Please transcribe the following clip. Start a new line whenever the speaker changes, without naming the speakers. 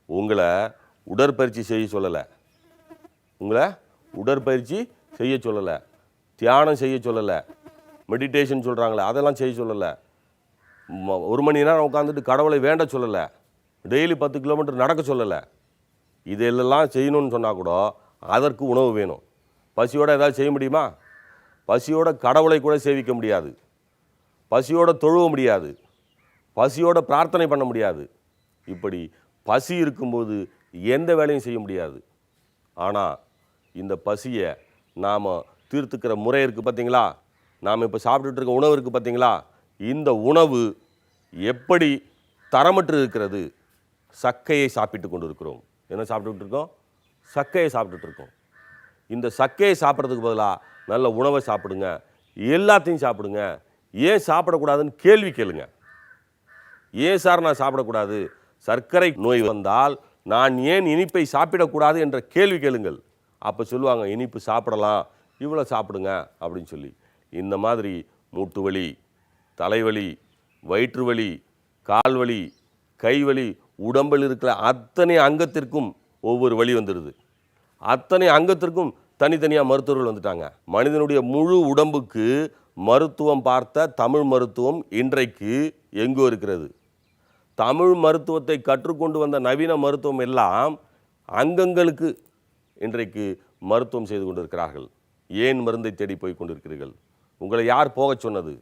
உங்களை உடற்பயிற்சி செய்ய சொல்லலை, உங்களை உடற்பயிற்சி செய்ய சொல்லலை, தியானம் செய்ய சொல்லலை, மெடிடேஷன் சொல்கிறாங்களே அதெல்லாம் செய்ய சொல்லலை, 1 மணி நேரம் உட்காந்துட்டு கடவுளை வேண்ட சொல்லலை, டெய்லி 10 கிலோமீட்டர் நடக்க சொல்லலை. இதெல்லாம் செய்யணும்னு சொன்னால் கூட அதற்கு உணவு வேணும். பசியோடு ஏதாவது செய்ய முடியுமா? பசியோட கடவுளை கூட சேவிக்க முடியாது, பசியோட தொழுவ முடியாது, பசியோட பிரார்த்தனை பண்ண முடியாது. இப்படி பசி இருக்கும்போது எந்த வேலையும் செய்ய முடியாது. ஆனால் இந்த பசியை நாம் தீர்த்துக்கிற முறை இருக்குது பார்த்தீங்களா? நாம் இப்போ சாப்பிட்டுட்டு இருக்க உணவு இருக்குது பார்த்தீங்களா? இந்த உணவு எப்படி தரமற்று இருக்கிறது? சக்கையை சாப்பிட்டு கொண்டு இருக்கிறோம். என்ன சாப்பிட்டுட்டு இருக்கோம்? சக்கையை சாப்பிட்டுட்டு இருக்கோம். இந்த சக்கையை சாப்பிட்றதுக்கு பதிலாக நல்ல உணவை சாப்பிடுங்க, எல்லாத்தையும் சாப்பிடுங்க. ஏன் சாப்பிடக்கூடாதுன்னு கேள்வி கேளுங்க. ஏன் சார் நான் சாப்பிடக்கூடாது? சர்க்கரை நோய் வந்தால் நான் ஏன் இனிப்பை சாப்பிடக்கூடாது என்ற கேள்வி கேளுங்கள். அப்போ சொல்லுவாங்க இனிப்பு சாப்பிடலாம், இவ்வளோ சாப்பிடுங்க அப்படின்னு சொல்லி. இந்த மாதிரி மூட்டு வலி, தலைவலி, வயிற்று வலி, கால்வலி, கைவலி, உடம்பில் இருக்கிற அத்தனை அங்கத்திற்கும் ஒவ்வொரு வலி வந்துடுது. அத்தனை அங்கத்திற்கும் தனித்தனியாக மருத்துவர்கள் வந்துட்டாங்க. மனிதனுடைய முழு உடம்புக்கு மருத்துவம் பார்த்த தமிழ் மருத்துவம் இன்றைக்கு எங்கோ இருக்கிறது. தமிழ் மருத்துவத்தை கற்றுக்கொண்டு வந்த நவீன மருத்துவம் எல்லாம் அங்கங்களுக்கு இன்றைக்கு மருத்துவம் செய்து கொண்டிருக்கிறார்கள். ஏன் மருந்தை தேடி போய் கொண்டிருக்கிறீர்கள்? உங்களை யார் போகச் சொன்னது?